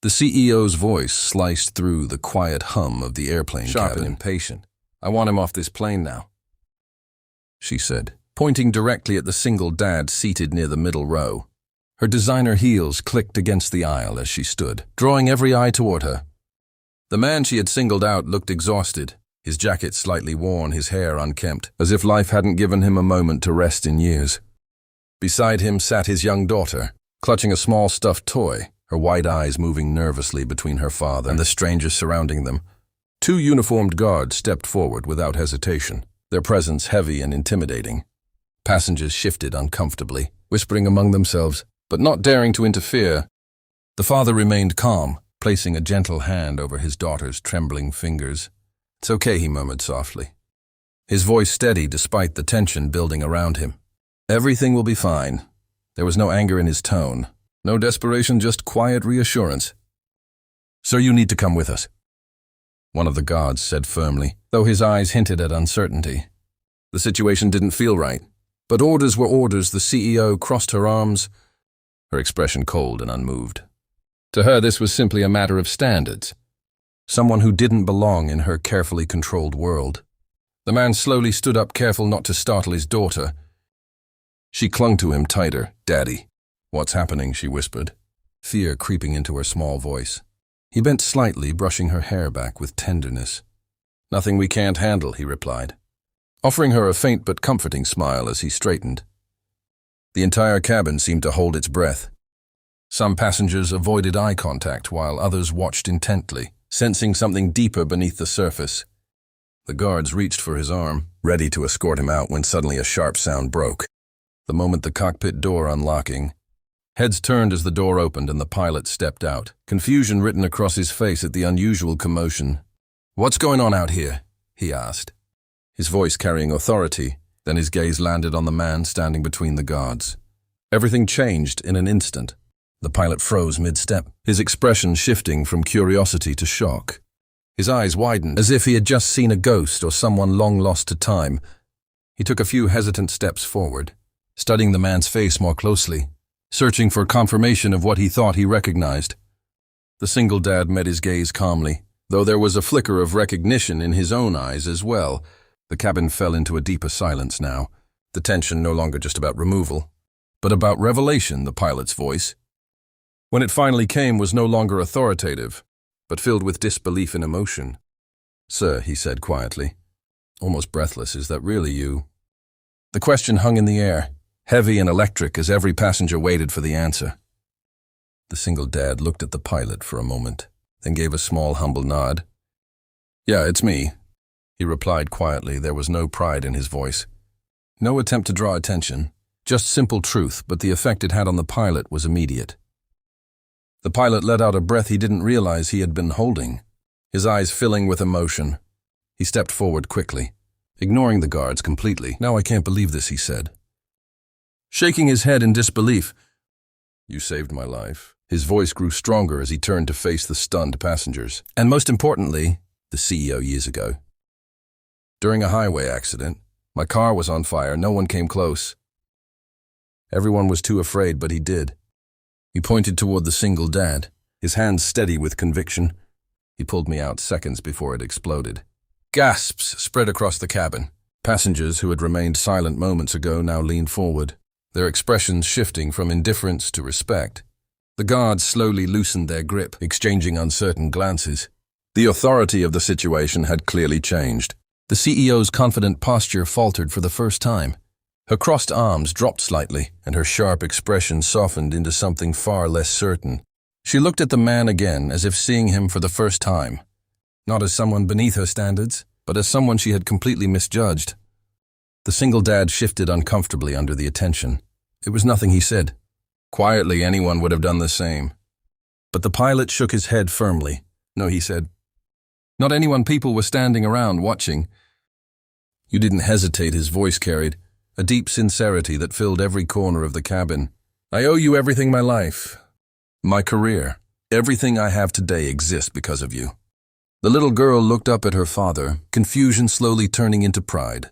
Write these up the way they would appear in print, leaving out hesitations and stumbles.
The CEO's voice sliced through the quiet hum of the airplane Sharp cabin. and impatient. I want him off this plane now, she said, pointing directly at the single dad seated near the middle row. Her designer heels clicked against the aisle as she stood, drawing every eye toward her. The man she had singled out looked exhausted, his jacket slightly worn, his hair unkempt, as if life hadn't given him a moment to rest in years. Beside him sat his young daughter, clutching a small stuffed toy, her white eyes moving nervously between her father and the strangers surrounding them. Two uniformed guards stepped forward without hesitation, their presence heavy and intimidating. Passengers shifted uncomfortably, whispering among themselves, but not daring to interfere. The father remained calm, placing a gentle hand over his daughter's trembling fingers. "It's okay," he murmured softly, his voice steady despite the tension building around him. "Everything will be fine." There was no anger in his tone, no desperation, just quiet reassurance. "Sir, you need to come with us," one of the guards said firmly, though his eyes hinted at uncertainty. The situation didn't feel right, but orders were orders. The CEO crossed her arms, her expression cold and unmoved. To her, this was simply a matter of standards. Someone who didn't belong in her carefully controlled world. The man slowly stood up, careful not to startle his daughter. She clung to him tighter. "Daddy." "What's happening?" she whispered, fear creeping into her small voice. He bent slightly, brushing her hair back with tenderness. "Nothing we can't handle," he replied, offering her a faint but comforting smile as he straightened. The entire cabin seemed to hold its breath. Some passengers avoided eye contact while others watched intently, sensing something deeper beneath the surface. The guards reached for his arm, ready to escort him out when suddenly a sharp sound broke. The moment the cockpit door unlocking. Heads turned as the door opened and the pilot stepped out, confusion written across his face at the unusual commotion. "What's going on out here?" he asked, his voice carrying authority. Then his gaze landed on the man standing between the guards. Everything changed in an instant. The pilot froze mid-step, his expression shifting from curiosity to shock. His eyes widened, as if he had just seen a ghost or someone long lost to time. He took a few hesitant steps forward, studying the man's face more closely, searching for confirmation of what he thought he recognized. The single dad met his gaze calmly, though there was a flicker of recognition in his own eyes as well. The cabin fell into a deeper silence now, the tension no longer just about removal, but about revelation. The pilot's voice, when it finally came, was no longer authoritative, but filled with disbelief and emotion. "Sir," he said quietly, almost breathless, "is that really you?" The question hung in the air, heavy and electric as every passenger waited for the answer. The single dad looked at the pilot for a moment, then gave a small, humble nod. "Yeah, it's me," he replied quietly. There was no pride in his voice, no attempt to draw attention, just simple truth, but the effect it had on the pilot was immediate. The pilot let out a breath he didn't realize he had been holding, his eyes filling with emotion. He stepped forward quickly, ignoring the guards completely. "Now I can't believe this," he said, shaking his head in disbelief. "You saved my life." His voice grew stronger as he turned to face the stunned passengers. "And most importantly," the CEO years ago, "during a highway accident, my car was on fire. No one came close. Everyone was too afraid, but he did." He pointed toward the single dad, his hands steady with conviction. "He pulled me out seconds before it exploded." Gasps spread across the cabin. Passengers who had remained silent moments ago now leaned forward, their expressions shifting from indifference to respect. The guards slowly loosened their grip, exchanging uncertain glances. The authority of the situation had clearly changed. The CEO's confident posture faltered for the first time. Her crossed arms dropped slightly, and her sharp expression softened into something far less certain. She looked at the man again, as if seeing him for the first time. Not as someone beneath her standards, but as someone she had completely misjudged. The single dad shifted uncomfortably under the attention. It was nothing he said. Quietly, anyone would have done the same. But the pilot shook his head firmly. "No," he said. "Not anyone. People were standing around, watching." "You didn't hesitate," his voice carried, a deep sincerity that filled every corner of the cabin. "I owe you everything. My life, my career, everything I have today exists because of you." The little girl looked up at her father, confusion slowly turning into pride.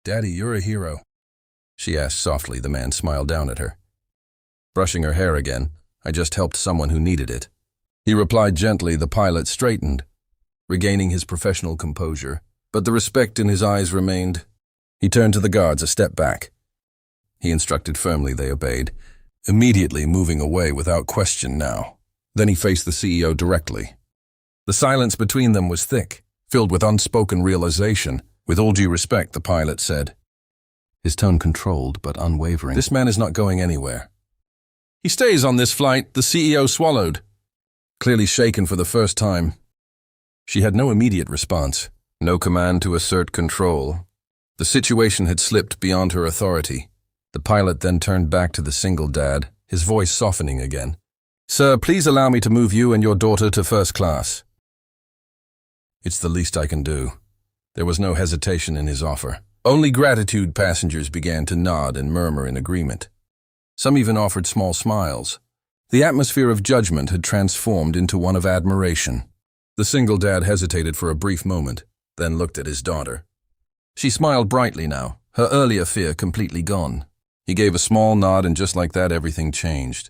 "Daddy, you're a hero," she asked softly. The man smiled down at her, brushing her hair again. "I just helped someone who needed it." He replied gently. The pilot straightened, regaining his professional composure, but the respect in his eyes remained. He turned to the guards a step back. He instructed firmly. They obeyed, immediately moving away without question now. Then he faced the CEO directly. The silence between them was thick, filled with unspoken realization. With all due respect, the pilot said, his tone controlled but unwavering, this man is not going anywhere. He stays on this flight. The CEO swallowed, clearly shaken for the first time. She had no immediate response, no command to assert control. The situation had slipped beyond her authority. The pilot then turned back to the single dad, his voice softening again. Sir, please allow me to move you and your daughter to first class. It's the least I can do. There was no hesitation in his offer. Only gratitude. Passengers began to nod and murmur in agreement. Some even offered small smiles. The atmosphere of judgment had transformed into one of admiration. The single dad hesitated for a brief moment, then looked at his daughter. She smiled brightly now, her earlier fear completely gone. He gave a small nod, and just like that, everything changed.